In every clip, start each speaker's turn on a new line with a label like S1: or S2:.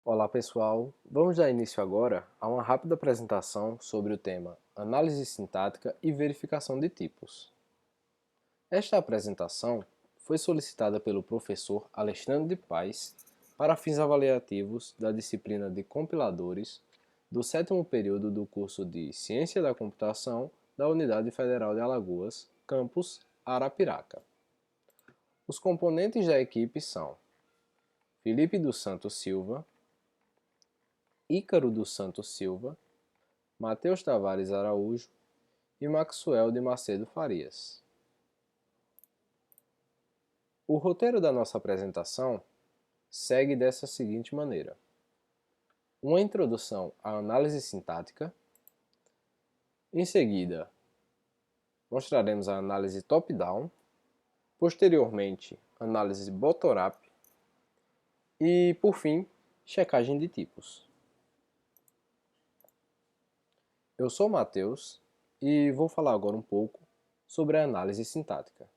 S1: Olá pessoal, vamos dar início agora a uma rápida apresentação sobre o tema Análise Sintática e Verificação de Tipos. Esta apresentação foi solicitada pelo professor Alexandre de Paes para fins avaliativos da disciplina de compiladores do 7º período do curso de Ciência da Computação da Unidade Federal de Alagoas, campus Arapiraca. Os componentes da equipe são Felipe dos Santos Silva, Ícaro dos Santos Silva, Matheus Tavares Araújo e Maxwell de Macedo Farias. O roteiro da nossa apresentação segue dessa seguinte maneira: uma introdução à análise sintática, em seguida mostraremos a análise top-down, posteriormente análise bottom-up e, por fim, checagem de tipos. Eu sou Matheus e vou falar agora um pouco sobre a análise sintática.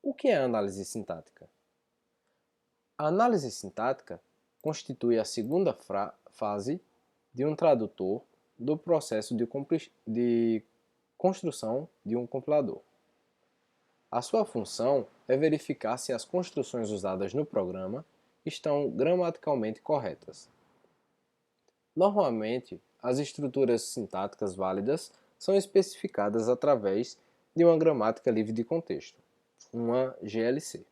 S1: O que é a análise sintática? A análise sintática constitui a segunda fase de um tradutor do processo de construção de um compilador. A sua função é verificar se as construções usadas no programa estão gramaticalmente corretas. Normalmente, as estruturas sintáticas válidas são especificadas através de uma gramática livre de contexto, uma GLC.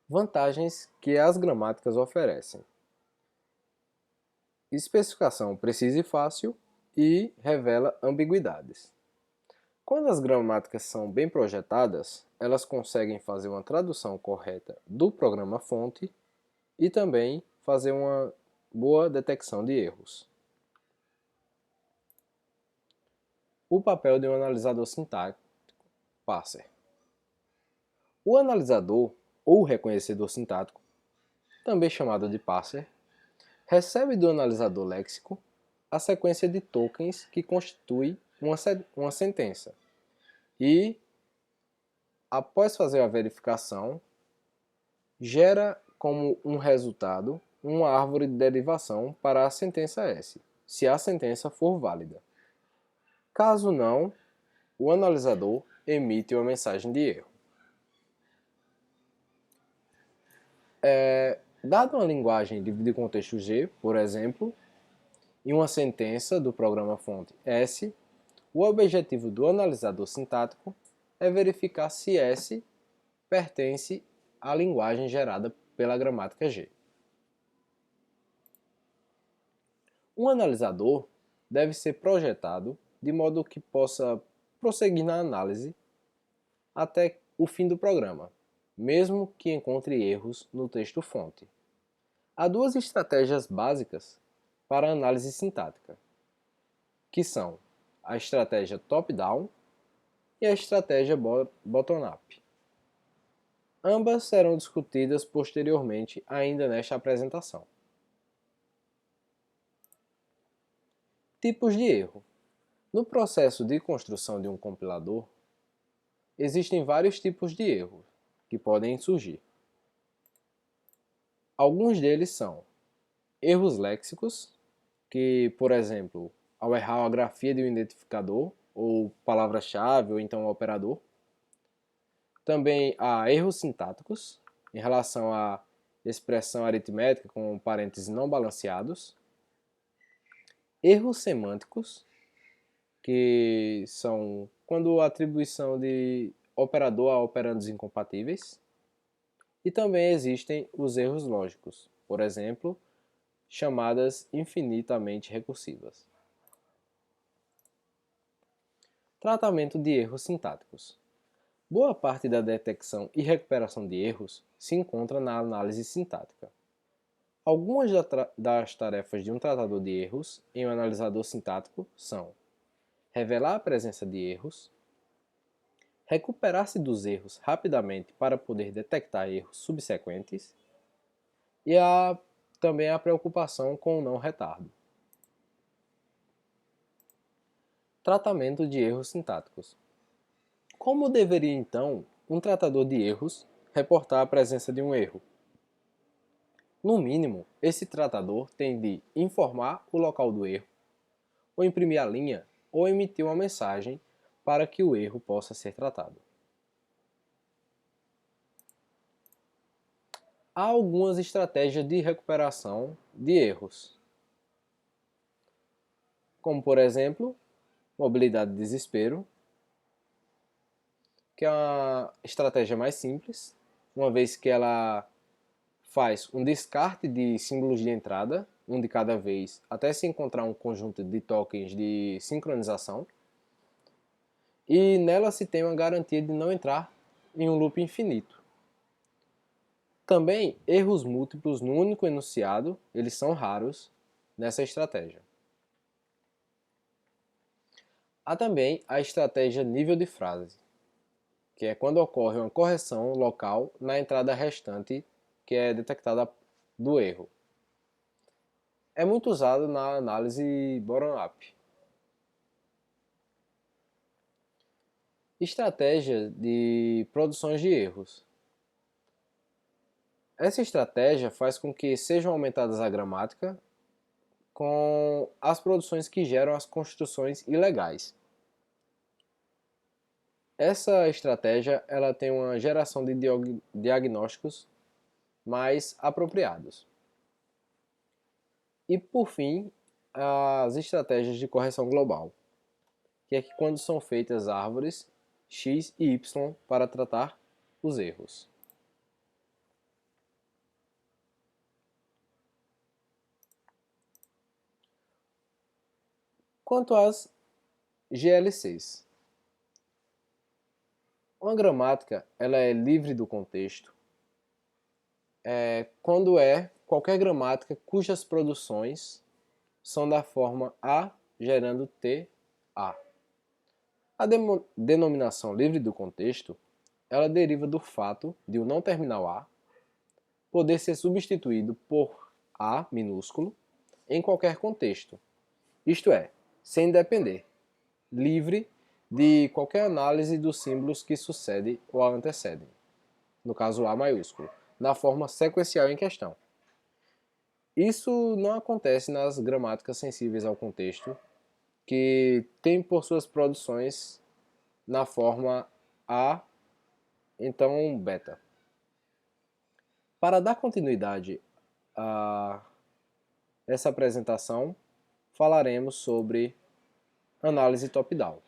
S1: Vantagens que as gramáticas oferecem: especificação precisa e fácil e revela ambiguidades. Quando as gramáticas são bem projetadas, elas conseguem fazer uma tradução correta do programa-fonte e também fazer uma boa detecção de erros. O papel de um analisador sintático, parser. O analisador, ou reconhecedor sintático, também chamado de parser, recebe do analisador léxico a sequência de tokens que constitui uma sentença e, após fazer a verificação, gera como um resultado uma árvore de derivação para a sentença S, se a sentença for válida. Caso não, o analisador emite uma mensagem de erro. Dada uma linguagem livre de contexto G, por exemplo, em uma sentença do programa-fonte S, o objetivo do analisador sintático é verificar se S pertence à linguagem gerada pela gramática G. Um analisador deve ser projetado de modo que possa prosseguir na análise até o fim do programa, mesmo que encontre erros no texto-fonte. Há duas estratégias básicas para a análise sintática, que são a estratégia top-down e a estratégia bottom-up. Ambas serão discutidas posteriormente ainda nesta apresentação. Tipos de erro. No processo de construção de um compilador, existem vários tipos de erros que podem surgir. Alguns deles são erros léxicos, que, por exemplo, ao errar a grafia de um identificador, ou palavra-chave, ou então um operador. Também há erros sintáticos, em relação à expressão aritmética com parênteses não balanceados. Erros semânticos, que são quando a atribuição de operador a operandos incompatíveis. E também existem os erros lógicos, por exemplo, chamadas infinitamente recursivas. Tratamento de erros sintáticos. Boa parte da detecção e recuperação de erros se encontra na análise sintática. Algumas das tarefas de um tratador de erros em um analisador sintático são revelar a presença de erros, recuperar-se dos erros rapidamente para poder detectar erros subsequentes e também a preocupação com o não retardo. Tratamento de erros sintáticos. Como deveria então um tratador de erros reportar a presença de um erro. No mínimo, esse tratador tem de informar o local do erro, ou imprimir a linha, ou emitir uma mensagem para que o erro possa ser tratado. Há algumas estratégias de recuperação de erros, como por exemplo, mobilidade de desespero, que é uma estratégia mais simples, uma vez que ela faz um descarte de símbolos de entrada, um de cada vez, até se encontrar um conjunto de tokens de sincronização, e nela se tem uma garantia de não entrar em um loop infinito. Também, erros múltiplos no único enunciado, eles são raros nessa estratégia. Há também a estratégia nível de frase, que é quando ocorre uma correção local na entrada restante que é detectada do erro. É muito usado na análise bottom-up. Estratégia de produções de erros. Essa estratégia faz com que sejam aumentadas a gramática com as produções que geram as construções ilegais. Essa estratégia ela tem uma geração de diagnósticos mais apropriados. E por fim, as estratégias de correção global, que é que quando são feitas árvores X e Y para tratar os erros. Quanto às GLCs, uma gramática ela é livre do contexto quando é qualquer gramática cujas produções são da forma A gerando T, A. A denominação livre do contexto ela deriva do fato de o não terminal A poder ser substituído por A minúsculo em qualquer contexto, isto é, sem depender, livre de qualquer análise dos símbolos que sucedem ou a antecedem, no caso A maiúsculo, na forma sequencial em questão. Isso não acontece nas gramáticas sensíveis ao contexto, que têm por suas produções na forma A, então beta. Para dar continuidade a essa apresentação, falaremos sobre análise top-down.